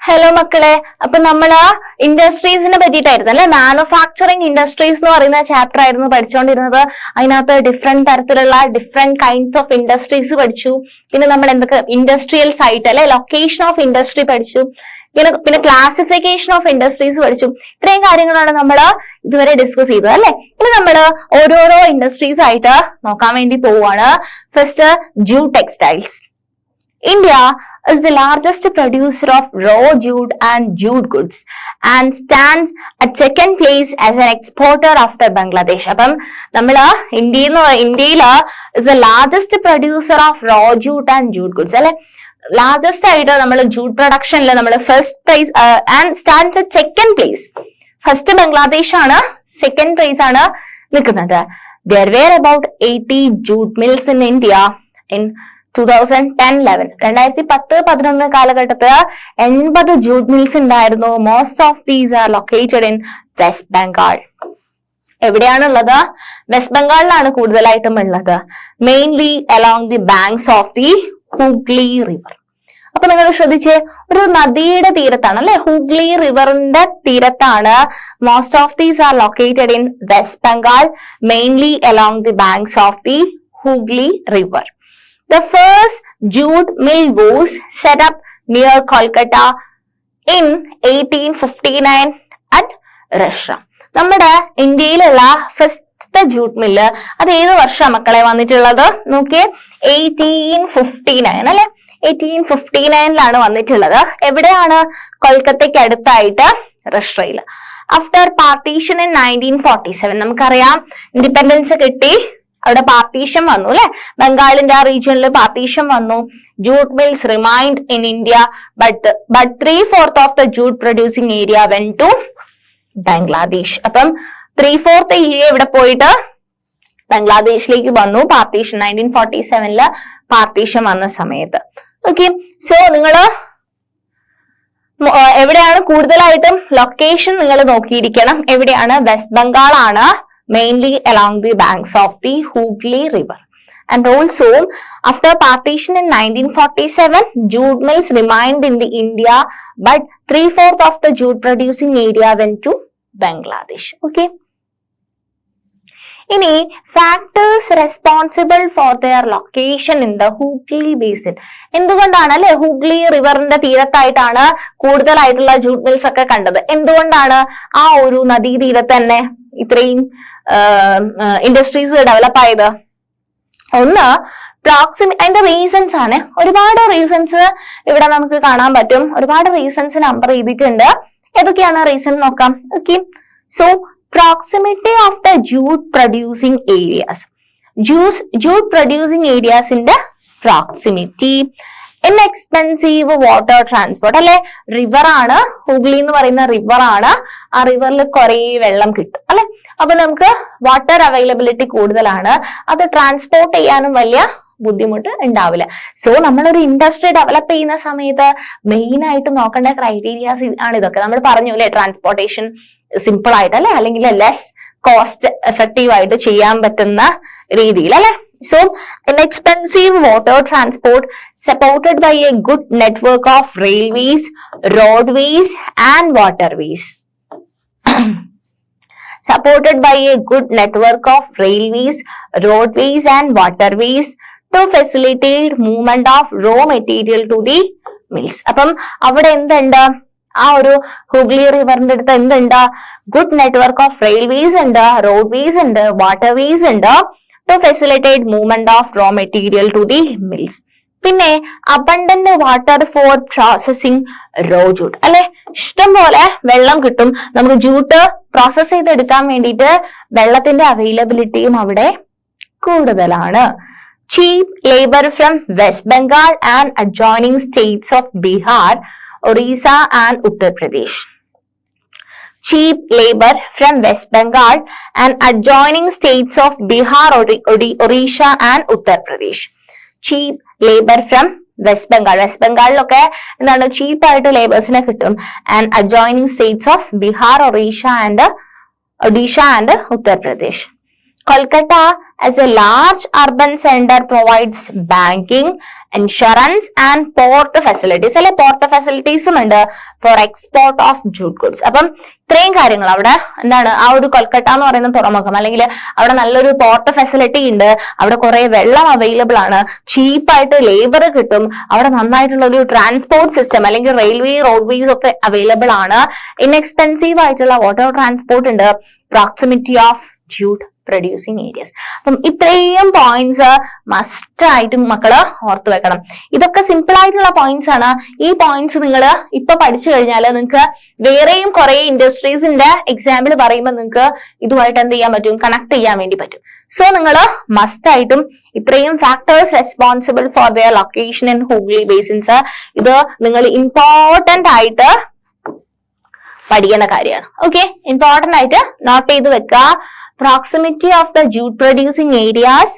Hello മക്കളെ, അപ്പൊ നമ്മള് ഇൻഡസ്ട്രീസിനെ പറ്റിയിട്ടായിരുന്നു അല്ലെ, മാനുഫാക്ചറിങ് ഇൻഡസ്ട്രീസ് എന്ന് പറയുന്ന ചാപ്റ്റർ ആയിരുന്നു പഠിച്ചുകൊണ്ടിരുന്നത്. അതിനകത്ത് ഡിഫറെന്റ് തരത്തിലുള്ള ഡിഫറെന്റ് കൈൻഡ്സ് ഓഫ് ഇൻഡസ്ട്രീസ് പഠിച്ചു. പിന്നെ നമ്മൾ എന്തൊക്കെ ഇൻഡസ്ട്രിയൽ സൈറ്റ് അല്ലെ, ലൊക്കേഷൻ ഓഫ് ഇൻഡസ്ട്രി പഠിച്ചു. പിന്നെ ക്ലാസിഫിക്കേഷൻ ഓഫ് ഇൻഡസ്ട്രീസ് പഠിച്ചു. ഇത്രയും കാര്യങ്ങളാണ് നമ്മൾ ഇതുവരെ ഡിസ്കസ് ചെയ്തത് അല്ലെ. ഇനി നമ്മൾ ഓരോരോ ഇൻഡസ്ട്രീസ് ആയിട്ട് നോക്കാൻ വേണ്ടി പോവുകയാണ്. First, jute textiles. India is the largest producer of raw jute and jute goods and stands at second place as an exporter after Bangladesh. അപ്പം നമ്മള് ഇന്ത്യയില് is the largest producer of raw jute and jute goods അല്ലെ. Largest ആയിട്ട് നമ്മൾ jute പ്രൊഡക്ഷനിൽ നമ്മൾ first prize and stands at second place. First Bangladesh ആണ്, second prize ആണ് നിൽക്കുന്നത്. There were about 80 jute mills in India in 2010-11. 2010-11 കാലഘട്ടത്തിൽ 80 ജൂട്ട് മിൽസ് ഉണ്ടായിരുന്നു. Most of these are located in West Bengal. എവിടെയാണുള്ളത്? വെസ്റ്റ് ബംഗാളിലാണ് കൂടുതലായിട്ടും ഉള്ളത്. Mainly along the banks of the Hooghly river. അപ്പൊ നിങ്ങൾ ശ്രദ്ധിച്ചേ, ഒരു നദിയുടെ തീരത്താണ് അല്ലെ, ഹൂഗ്ലി റിവറിന്റെ തീരത്താണ്. Most of these are located in West Bengal, mainly along the banks of the Hooghly river. The first jute mill was set up near Kolkata in 1859 at Risha. നമ്മുടെ ഇന്ത്യയിലുള്ള ഫസ്റ്റ് ജൂട്ട് മില്ല് അത് ഏത് വർഷം മക്കളെ വന്നിട്ടുള്ളത്? നോക്കിയേ, 1859 അല്ലെ. 1859 വന്നിട്ടുള്ളത്. എവിടെയാണ്? കൊൽക്കത്തയ്ക്ക് അടുത്തായിട്ട് റിഷയിൽ. ആഫ്റ്റർ പാർട്ടീഷൻ ഇൻ 1947, നമുക്കറിയാം ഇൻഡിപെൻഡൻസ് കിട്ടി, അവിടെ പാർട്ടീഷൻ വന്നു അല്ലെ. ബംഗാളിന്റെ ആ റീജിയനിൽ പാർട്ടീഷൻ വന്നു. Jute mills remained in India, but 3/4 of the jute producing area went to Bangladesh. അപ്പം 3/4 ഏരിയ ഇവിടെ പോയിട്ട് ബംഗ്ലാദേശിലേക്ക് വന്നു. പാർട്ടീഷൻ 1947 പാർട്ടീഷൻ വന്ന സമയത്ത്. ഓക്കെ, സോ നിങ്ങള് എവിടെയാണ് കൂടുതലായിട്ടും ലൊക്കേഷൻ നിങ്ങൾ നോക്കിയിരിക്കണം. എവിടെയാണ്? വെസ്റ്റ് ബംഗാൾ ആണ്, mainly along the banks of the Hooghly River. And also, after partition in 1947, jute mills remained in the India, but 3/4 of the jute producing area went to Bangladesh. Okay. ഇനി factors responsible for their location in the Hooghly basin. എന്തുകൊണ്ടാണ് അല്ലെ ഹൂഗ്ലി റിവറിന്റെ തീരത്തായിട്ടാണ് കൂടുതലായിട്ടുള്ള jute mills ഒക്കെ കണ്ടത്? എന്തുകൊണ്ടാണ് ആ ഒരു നദീതീരത്ത് തന്നെ ഇത്രയും ഇൻഡസ്ട്രീസ് ഡെവലപ്പ് ആയത്? ഒന്ന്, അതിന്റെ റീസൺസ് ആണ്. ഒരുപാട് റീസൺസ് ഇവിടെ നമുക്ക് കാണാൻ പറ്റും. ഒരുപാട് റീസൺസ് നമ്പർ ചെയ്തിട്ടുണ്ട്. ഏതൊക്കെയാണ് റീസൺ നോക്കാം. Okay, so proximity of the jute producing areas. Jute producing areas in the proximity. Inexpensive water transport അല്ലെ. റിവർ ആണ്, ഹൂഗ്ലി എന്ന് പറയുന്ന റിവർ ആണ്. ആ റിവറിൽ കുറെ വെള്ളം കിട്ടും അല്ലെ. അപ്പൊ നമുക്ക് വാട്ടർ അവൈലബിലിറ്റി കൂടുതലാണ്. അത് ട്രാൻസ്പോർട്ട് ചെയ്യാനും വലിയ ബുദ്ധിമുട്ട് ഉണ്ടാവില്ല. സോ നമ്മളൊരു ഇൻഡസ്ട്രി ഡെവലപ്പ് ചെയ്യുന്ന സമയത്ത് മെയിൻ ആയിട്ട് നോക്കേണ്ട ക്രൈറ്റീരിയാസ് ആണ് ഇതൊക്കെ. നമ്മൾ പറഞ്ഞു അല്ലെ, ട്രാൻസ്പോർട്ടേഷൻ സിമ്പിൾ ആയിട്ട് അല്ലെ, അല്ലെങ്കിൽ ലെസ് കോസ്റ്റ് എഫക്റ്റീവ് ആയിട്ട് ചെയ്യാൻ പറ്റുന്ന രീതിയിൽ അല്ലെ. So, inexpensive water transport supported by a good network of railways, roadways and waterways. Supported by a good network of railways, roadways and waterways to facilitate movement of raw material to the mills. അപ്പം അവിടെ എന്തുണ്ട്? ആ ഒരു ഹൂഗ്ലി റിവറിന്റെ അടുത്ത് എന്തുണ്ട്? Good network of railways ഉണ്ട്, roadways ഉണ്ട്, waterways ഉണ്ട്, to facilitate movement of raw material to the mills. പിന്നെ abundant water for processing raw jute അല്ലെ. ഇഷ്ടം പോലെ വെള്ളം കിട്ടും. നമുക്ക് ജൂട്ട് പ്രോസസ് ചെയ്തെടുക്കാൻ വേണ്ടിയിട്ട് വെള്ളത്തിന്റെ അവൈലബിലിറ്റിയും അവിടെ കൂടുതലാണ്. Cheap labor from West Bengal and adjoining states of Bihar, Orissa and Uttar Pradesh. Cheap labor from West Bengal and adjoining states of Bihar, Orissa and Uttar Pradesh. Cheap labor from West Bengal. West Bengalilokke എന്താണ് ചീപ്പ് ആയിട്ട് ലേബേഴ്സിനെ കിട്ടും. And adjoining states of Bihar, Orissa and Uttar Pradesh. Kolkata as a large urban center provides banking, insurance and port facilities. അല്ലെ port facilities ഉണ്ട് for export of jute goods. അപ്പം ഇത്രയും കാര്യങ്ങൾ അവിടെ എന്താണ് ആ ഒരു കൊൽക്കത്ത എന്ന് പറയുന്ന തുറമുഖം അല്ലെങ്കിൽ അവിടെ നല്ലൊരു പോർട്ട് ഫെസിലിറ്റി ഉണ്ട്, അവിടെ കുറെ വെള്ളം അവൈലബിൾ ആണ്, ചീപ്പായിട്ട് ലേബർ കിട്ടും, അവിടെ നന്നായിട്ടുള്ള ഒരു ട്രാൻസ്പോർട്ട് സിസ്റ്റം അല്ലെങ്കിൽ റെയിൽവേ റോഡ്വേസ് ഒക്കെ അവൈലബിൾ ആണ്, ഇൻഎക്സ്പെൻസീവ് ആയിട്ടുള്ള വാട്ടർ ട്രാൻസ്പോർട്ട് ഉണ്ട്, proximity of jute producing areas. അപ്പം ഇത്രയും പോയിന്റ്സ് മസ്റ്റ് ആയിട്ടും മക്കള് ഓർത്ത് വെക്കണം. ഇതൊക്കെ സിമ്പിൾ ആയിട്ടുള്ള പോയിന്റ്സ് ആണ്. ഈ പോയിന്റ്സ് നിങ്ങൾ ഇപ്പൊ പഠിച്ചു കഴിഞ്ഞാൽ നിങ്ങൾക്ക് വേറെയും കുറെ ഇൻഡസ്ട്രീസിന്റെ എക്സാമ്പിൾ പറയുമ്പോൾ നിങ്ങൾക്ക് ഇതുമായിട്ട് എന്ത് ചെയ്യാൻ പറ്റും, കണക്ട് ചെയ്യാൻ വേണ്ടി പറ്റും. സോ നിങ്ങൾ മസ്റ്റ് ആയിട്ടും ഇത്രയും factors responsible for their location in Hooghly basins ഇത് നിങ്ങൾ ഇമ്പോർട്ടന്റ് ആയിട്ട് പഠിക്കേണ്ട കാര്യമാണ്. ഓക്കെ, ഇമ്പോർട്ടന്റ് ആയിട്ട് നോട്ട് ചെയ്ത് വെക്കുക. Proximity of the jute producing areas,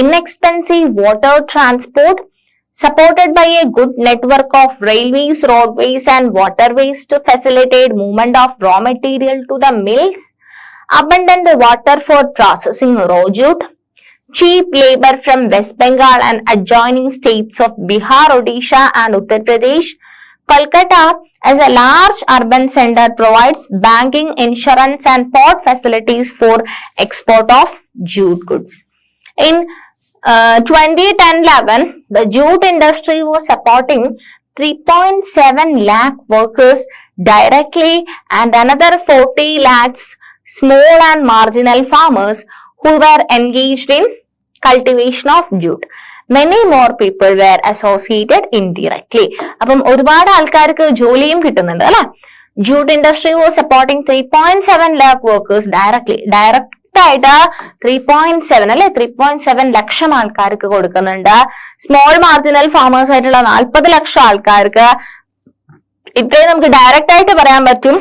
inexpensive water transport, supported by a good network of railways, roadways and waterways to facilitate movement of raw material to the mills, abundant water for processing raw jute, cheap labor from West Bengal and adjoining states of Bihar, Odisha and Uttar Pradesh. Kolkata as a large urban center provides banking, insurance and port facilities for export of jute goods. In 2010-11, the jute industry was supporting 3.7 lakh workers directly and another 40 lakhs small and marginal farmers who were engaged in cultivation of jute. Many more people were associated indirectly. അപ്പം ഒരുപാട് ആൾക്കാർക്ക് ജോലിയും കിട്ടുന്നുണ്ട് അല്ലെ. Jute industry was supporting 3.7 lakh workers directly. Direct ആയിട്ട് 3.7 അല്ലെ 3.7 ലക്ഷം ആൾക്കാർക്ക് കൊടുക്കുന്നുണ്ട്. സ്മോൾ മാർജിനൽ ഫാമേഴ്സ് ആയിട്ടുള്ള 40 ലക്ഷം ആൾക്കാർക്ക്. ഇത്രയും നമുക്ക് ഡയറക്റ്റ് ആയിട്ട് പറയാൻ പറ്റും.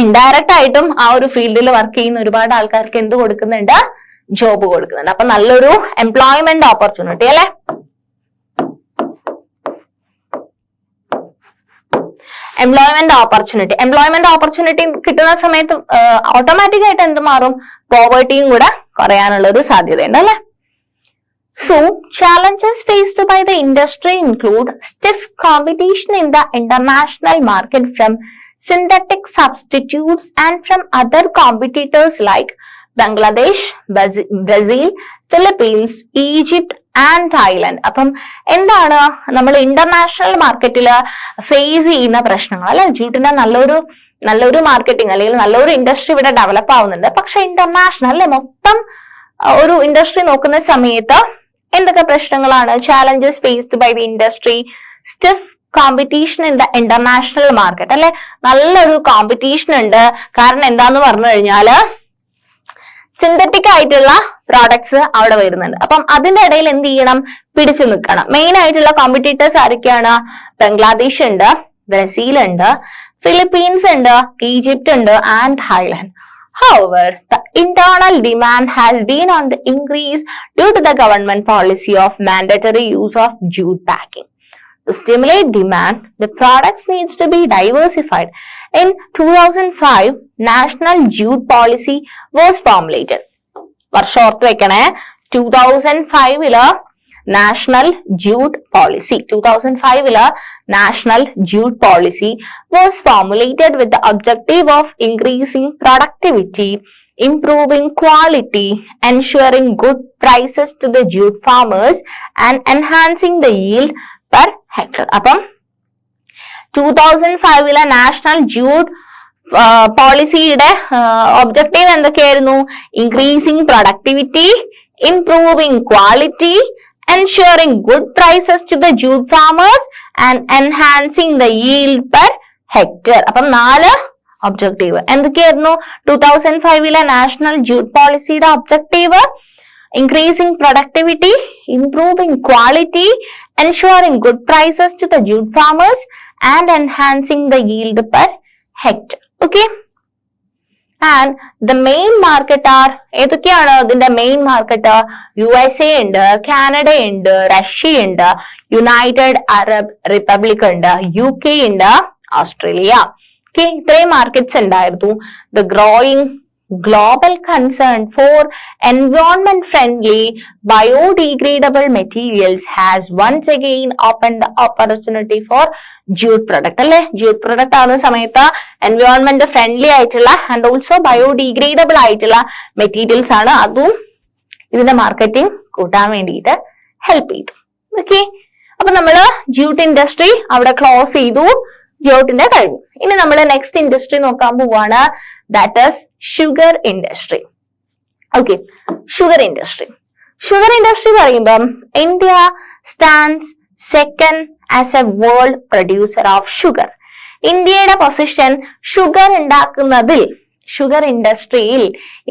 ഇൻഡയറക്റ്റ് ആയിട്ടും ആ ഒരു ഫീൽഡിൽ വർക്ക് ചെയ്യുന്ന ഒരുപാട് ആൾക്കാർക്ക് എന്ത് കൊടുക്കുന്നുണ്ട്, ജോബ് കൊടുക്കുന്നുണ്ട്. അപ്പൊ നല്ലൊരു എംപ്ലോയ്മെന്റ് ഓപ്പർച്യൂണിറ്റി അല്ലെ. എംപ്ലോയ്മെന്റ് ഓപ്പർച്യൂണിറ്റി കിട്ടുന്ന സമയത്ത് ഓട്ടോമാറ്റിക് ആയിട്ട് എന്ത് മാറും, പോവർട്ടിയും കൂടെ കുറയാനുള്ള ഒരു സാധ്യതയുണ്ട് അല്ലെ. So, challenges faced by the industry include stiff competition in the international market from synthetic substitutes and from other competitors like Bangladesh, Brazil, Philippines, Egypt and Thailand. അപ്പം എന്താണ് നമ്മൾ ഇന്റർനാഷണൽ മാർക്കറ്റിൽ ഫേസ് ചെയ്യുന്ന പ്രശ്നങ്ങൾ അല്ലെ. ജൂട്ടിന്റെ നല്ലൊരു മാർക്കറ്റിംഗ് അല്ലെങ്കിൽ നല്ലൊരു ഇൻഡസ്ട്രി ഇവിടെ ഡെവലപ്പ് ആവുന്നുണ്ട്. പക്ഷെ ഇന്റർനാഷണൽ അല്ലെ മൊത്തം ഒരു ഇൻഡസ്ട്രി നോക്കുന്ന സമയത്ത് എന്തൊക്കെ പ്രശ്നങ്ങളാണ്? Challenges faced by the industry, stiff competition in the international market അല്ലെ. നല്ലൊരു കോമ്പറ്റീഷൻ ഉണ്ട്. കാരണം എന്താന്ന് പറഞ്ഞു കഴിഞ്ഞാല് സിന്തറ്റിക് ആയിട്ടുള്ള പ്രോഡക്ട്സ് അവിടെ വരുന്നുണ്ട്. അപ്പം അതിന്റെ ഇടയിൽ എന്ത് ചെയ്യണം, പിടിച്ചു നിൽക്കണം. മെയിൻ ആയിട്ടുള്ള കോമ്പറ്റീറ്റേഴ്സ് ആരൊക്കെയാണ്? ബംഗ്ലാദേശ് ഉണ്ട്, ബ്രസീൽ ഉണ്ട്, ഫിലിപ്പീൻസ് ഉണ്ട്, ഈജിപ്റ്റ് ഉണ്ട് and Thailand. However, the internal demand has been on the increase due to the government policy of mandatory use of jute packing. To stimulate demand, the products needs to be diversified. In 2005, National Jute Policy was formulated. വർഷം ഓർത്ത് വെക്കണേ, 2005 National Jute Policy. 2005 National Jute Policy was formulated with the objective of increasing productivity, improving quality, ensuring good prices to the jute farmers and enhancing the yield per hectare. അപ്പം 2005 national jute പോളിസിയുടെ objective എന്തൊക്കെയായിരുന്നു? Increasing productivity, improving quality, ensuring good prices to the jute farmers and enhancing the yield per hectare. അപ്പം 4 objective എന്തൊക്കെയായിരുന്നു? 2005 national jute പോളിസിയുടെ objective increasing productivity, improving quality, ensuring good prices to the jute farmers and enhancing the yield per hectare. Okay, and the main market are ഏതൊക്കെയാണ് ഇതിന്റെ main market? USA ഉണ്ട്, Canada ഉണ്ട്, Russia ഉണ്ട്, United Arab republic ഉണ്ട്, UK ഉണ്ട്, Australia. Okay, ഇത്രയും markets ഉണ്ടായിരുന്നു. The growing global concern for environment friendly biodegradable materials has once again opened the opportunity for jute product അല്ലെ jute product ആവുന്ന സമയത്ത് environment friendly ആയിട്ടുള്ള and also biodegradable ആയിട്ടുള്ള materials ആണ് അതും ഇതിന്റെ മാർക്കറ്റിംഗ് കൂട്ടാൻ വേണ്ടിയിട്ട് ഹെൽപ്പ് ചെയ്തു ഓക്കെ അപ്പൊ നമ്മള് jute ഇൻഡസ്ട്രി അവിടെ ക്ലോസ് ചെയ്തു jute കഴിഞ്ഞു ഇനി നമ്മൾ നെക്സ്റ്റ് ഇൻഡസ്ട്രി നോക്കാൻ പോവാണ് that is sugar industry okay sugar industry പറയുമ്പം India stands second as a world producer of sugar ഇന്ത്യയുടെ പൊസിഷൻ ഷുഗർ ഉണ്ടാക്കുന്നതിൽ ഷുഗർ ഇൻഡസ്ട്രിയിൽ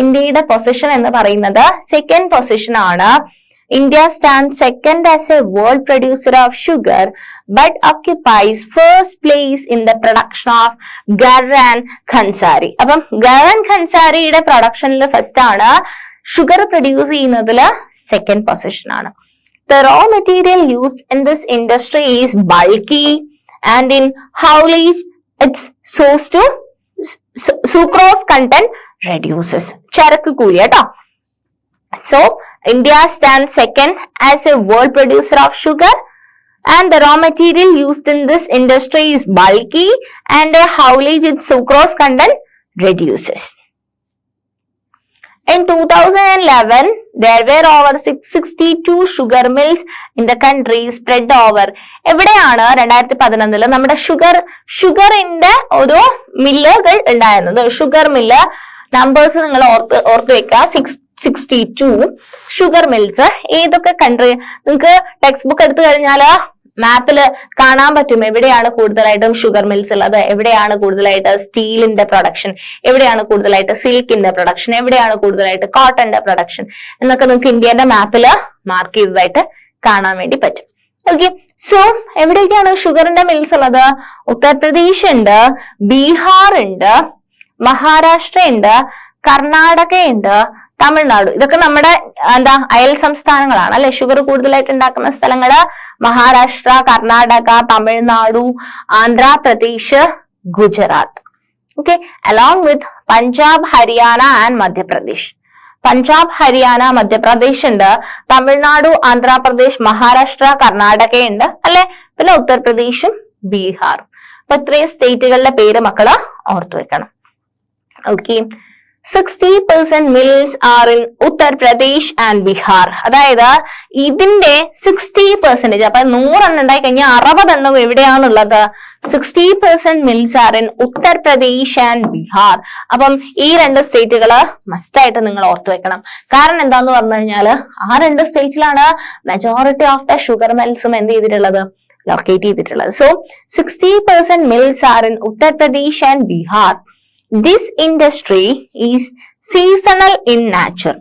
ഇന്ത്യയുടെ പൊസിഷൻ എന്ന് പറയുന്നത് സെക്കൻഡ് പൊസിഷൻ ആണ് India stands second as a world producer of sugar but occupies first place in the production of gur and khansari. അപ്പം gur and khansariയുടെ പ്രൊഡക്ഷനിൽ first ആണ് sugar produce ചെയ്യുന്നതിൽ second position ആണ് The raw material used in this industry is bulky and in haulage its source to sucrose content reduces. ചരക്ക് കൂലി കേട്ടോ So, India stands second as a world producer of sugar and the raw material used in this industry is bulky and a haulage its sucrose content reduces. In 2011, there were over 662 sugar mills in the country spread over. എവിടെയാണ് 2011 നമ്മുടെ ഷുഗറിന്റെ ഒരു മില്ലുകൾ ഉണ്ടായിരുന്നത് sugar mill numbers നിങ്ങൾ ഓർത്ത് വെക്കുക 662 sugar mills ഏതൊക്കെ country നിങ്ങൾക്ക് ടെക്സ്റ്റ് ബുക്ക് എടുത്തു കഴിഞ്ഞാൽ മാപ്പിൽ കാണാൻ പറ്റും എവിടെയാണ് കൂടുതലായിട്ടും ഷുഗർ മിൽസ് ഉള്ളത് എവിടെയാണ് കൂടുതലായിട്ട് സ്റ്റീലിന്റെ പ്രൊഡക്ഷൻ എവിടെയാണ് കൂടുതലായിട്ട് സിൽക്കിന്റെ പ്രൊഡക്ഷൻ എവിടെയാണ് കൂടുതലായിട്ട് കോട്ടന്റെ പ്രൊഡക്ഷൻ എന്നൊക്കെ നിങ്ങൾക്ക് ഇന്ത്യയുടെ മാപ്പിൽ മാർക്ക് ചെയ്തതായിട്ട് കാണാൻ വേണ്ടി പറ്റും ഓക്കെ സോ എവിടെയൊക്കെയാണ് ഷുഗറിന്റെ മിൽസ് ഉള്ളത് ഉത്തർപ്രദേശ് ഉണ്ട് ബീഹാർ ഉണ്ട് മഹാരാഷ്ട്ര ഉണ്ട് കർണാടക ഉണ്ട് തമിഴ്നാട് ഇതൊക്കെ നമ്മുടെ അയൽ സംസ്ഥാനങ്ങളാണ് അല്ലെ ഷുഗർ കൂടുതലായിട്ട് ഉണ്ടാക്കുന്ന സ്ഥലങ്ങള് Maharashtra Karnataka Tamil Nadu Andhra Pradesh Gujarat okay along with Punjab Haryana and Madhya Pradesh Punjab Haryana Madhya Pradesh ഉണ്ട് തമിഴ്നാടു ആന്ധ്രാപ്രദേശ് മഹാരാഷ്ട്ര കർണാടക ഉണ്ട് അല്ലെ പിന്നെ ഉത്തർപ്രദേശും ബീഹാറും അപ്പൊ ഇത്രയും സ്റ്റേറ്റുകളുടെ പേര് മക്കള് ഓർത്തു വെക്കണം okay 60% mills are in Uttar Pradesh and Bihar. അതായത് ഇതിന്റെ 60% അപ്പൊ 100 എണ്ണം ഉണ്ടായി കഴിഞ്ഞാൽ 60 എണ്ണം എവിടെയാണുള്ളത് 60% mills are in Uttar Pradesh and Bihar. അപ്പം ഈ രണ്ട് സ്റ്റേറ്റുകള് മസ്റ്റ് ആയിട്ട് നിങ്ങൾ ഓർത്തു വെക്കണം കാരണം എന്താന്ന് പറഞ്ഞു കഴിഞ്ഞാല് ആ രണ്ട് സ്റ്റേറ്റിലാണ് മെജോറിറ്റി ഓഫ് ദ ഷുഗർ മിൽസും എന്ത് ചെയ്തിട്ടുള്ളത് ലൊക്കേറ്റ് ചെയ്തിട്ടുള്ളത് so 60% mills are in Uttar Pradesh and Bihar. This industry is seasonal in nature.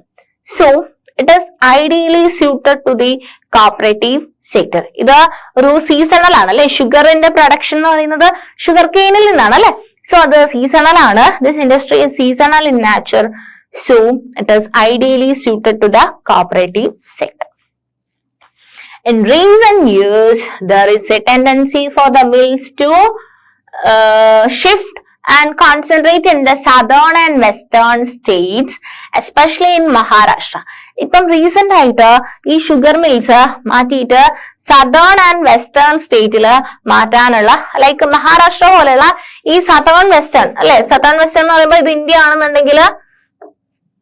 So, it is ideally suited to the cooperative sector. ഇത് ഒരു സീസണൽ ആണ് അല്ലെ ഷുഗറിന്റെ പ്രൊഡക്ഷൻ എന്ന് പറയുന്നത് ഷുഗർ കെയിനിൽ നിന്നാണ് അല്ലെ സോ അത് സീസണൽ ആണ് this industry is seasonal in nature. So, it is ideally suited to the cooperative sector. In recent years, there is a tendency for the mills to shift and concentrate in the southern and western states, especially in Maharashtra. ഇപ്പം recent ആയിട്ട് ഈ sugar mills മാറ്റിയിട്ട് southern and western സ്റ്റേറ്റില് മാറ്റാനുള്ള like Maharashtra പോലെയുള്ള ഈ southern western അല്ലെ southern western എന്ന് പറയുമ്പോൾ ഇത് ഇന്ത്യ ആണെന്നുണ്ടെങ്കിൽ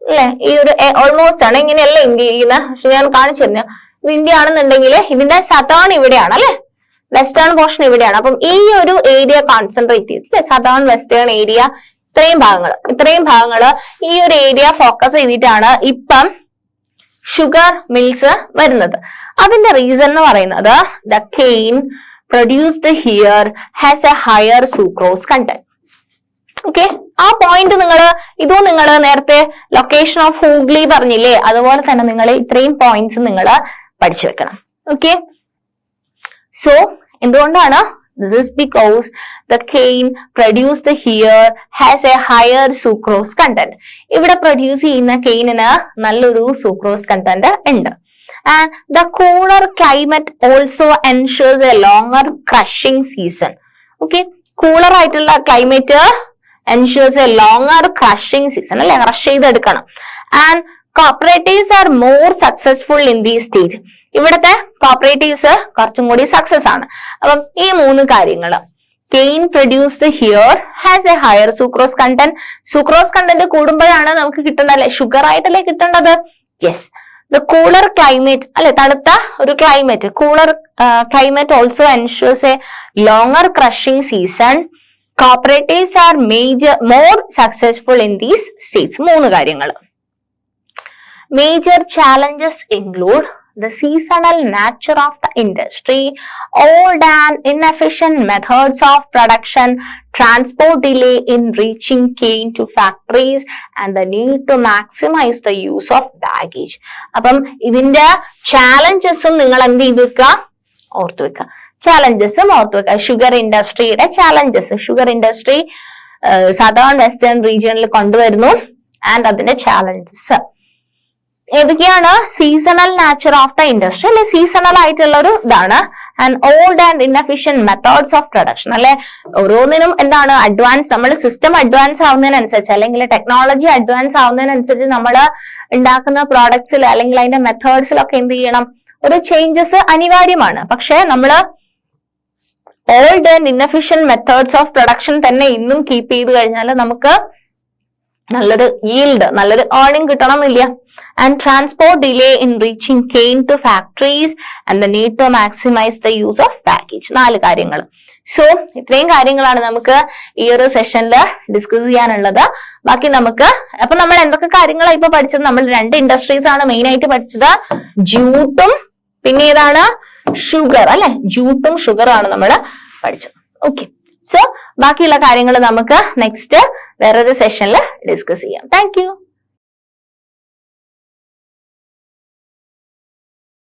അല്ലെ ഈ ഒരു ഓൾമോസ്റ്റ് ആണ് ഇങ്ങനെയല്ല ഇന്ത്യ ചെയ്യുന്നത് പക്ഷെ ഞാൻ കാണിച്ചിരുന്നു ഇത് ഇന്ത്യ ആണെന്നുണ്ടെങ്കിൽ ഇതിന്റെ സദേൺ ഇവിടെയാണ് അല്ലെ വെസ്റ്റേൺ പോർഷൻ ഇവിടെയാണ് അപ്പം ഈ ഒരു ഏരിയ കോൺസെൻട്രേറ്റ് ചെയ്തിട്ട് സദേൺ വെസ്റ്റേൺ ഏരിയ ഇത്രയും ഭാഗങ്ങള് ഈ ഒരു ഏരിയ ഫോക്കസ് ചെയ്തിട്ടാണ് ഇപ്പം ഷുഗർ മിൽസ് വരുന്നത് അതിന്റെ റീസൺ എന്ന് പറയുന്നത് the cane produced here has a higher sucrose content okay ആ പോയിന്റ് നിങ്ങൾ നേരത്തെ ലൊക്കേഷൻ ഓഫ് ഹൂഗ്ലി പറഞ്ഞില്ലേ അതുപോലെ തന്നെ നിങ്ങൾ ഇത്രയും പോയിന്റ്സ് നിങ്ങൾ പഠിച്ചു വെക്കണം ഓക്കെ സോ എന്തുകൊണ്ടാണ് this is because the cane produced here has a higher sucrose content ഇവിടെ പ്രൊഡ്യൂസ് ചെയ്യുന്ന കെയിനിന് നല്ലൊരു സൂക്രോസ് കണ്ടന്റ് ഉണ്ട് and the cooler climate also ensures a longer crushing season okay cooler ആയിട്ടുള്ള climate ensures a longer crushing season, അല്ലെ, crush ചെയ്തെടുക്കണം. And cooperatives are more successful in these stage. ഇവിടുത്തെ cooperatives കുറച്ചും കൂടി success ആണ്. അപ്പം ഈ 3 കാര്യങ്ങൾ, cane produced here has a higher sucrose content. sucrose content കൂടുമ്പോഴാണ് നമുക്ക് കിട്ടുന്നതല്ലേ, ഷുഗർ ആയിട്ടല്ലേ കിട്ടേണ്ടത്. യെസ്. The cooler climate, അല്ലെ, തണുത്ത ഒരു climate, cooler climate also ensures a longer crushing season. Cooperatives are more successful in these states. 3 കാര്യങ്ങൾ. Major challenges include the seasonal nature of the industry, old and inefficient methods of production, transport delay in reaching cane to factories, and the need to maximize the use of baggage. അപ്പം ഇതിന്റെ ചാലഞ്ചസും നിങ്ങൾ എന്ത് ചെയ്ത് വെക്കുക, ഓർത്തു വെക്കുക. ചാലഞ്ചസും ഓർത്തു വെക്കുക. ഷുഗർ ഇൻഡസ്ട്രിയുടെ challenges, sugar industry southern western റീജിയനിൽ കൊണ്ടുവരുന്നു ആൻഡ് അതിന്റെ ചാലഞ്ചസ് ഏതൊക്കെയാണ്? Seasonal nature of the industry, അല്ലെ, സീസണൽ ആയിട്ടുള്ള ഒരു ഇതാണ്. And old and inefficient methods of production, അല്ലെ, ഓരോന്നിനും എന്താണ് അഡ്വാൻസ്, നമ്മൾ സിസ്റ്റം അഡ്വാൻസ് ആവുന്നതിനനുസരിച്ച് അല്ലെങ്കിൽ ടെക്നോളജി അഡ്വാൻസ് ആവുന്നതിനനുസരിച്ച് നമ്മൾ ഉണ്ടാക്കുന്ന പ്രോഡക്ട്സിൽ അല്ലെങ്കിൽ അതിന്റെ മെത്തേഡ്സിലൊക്കെ എന്ത് ചെയ്യണം, ഒരു ചേഞ്ചസ് അനിവാര്യമാണ്. പക്ഷെ നമ്മള് old and inefficient methods of production തന്നെ ഇന്നും കീപ്പ് ചെയ്ത് കഴിഞ്ഞാൽ നമുക്ക് നല്ലൊരു yield, നല്ലൊരു ഏർണിംഗ് കിട്ടണമെന്നില്ല. And transport delay in reaching cane to factories and the need to maximise the use of package. 4 കാര്യങ്ങൾ. സോ ഇത്രയും കാര്യങ്ങളാണ് നമുക്ക് ഈ ഒരു സെഷനിൽ ഡിസ്കസ് ചെയ്യാനുള്ളത്. ബാക്കി നമുക്ക് അപ്പൊ നമ്മൾ എന്തൊക്കെ കാര്യങ്ങളാണ് ഇപ്പൊ പഠിച്ചത്? നമ്മൾ 2 ഇൻഡസ്ട്രീസ് ആണ് മെയിൻ ആയിട്ട് പഠിച്ചത്, ജൂട്ടും പിന്നെ ഏതാണ്, ഷുഗർ, അല്ലെ, ജൂട്ടും ഷുഗറും നമ്മൾ പഠിച്ചത്. ഓക്കെ, സോ ബാക്കിയുള്ള കാര്യങ്ങൾ നമുക്ക് നെക്സ്റ്റ് വേറൊരു സെഷനിൽ ഡിസ്കസ് ചെയ്യാം. Thank you.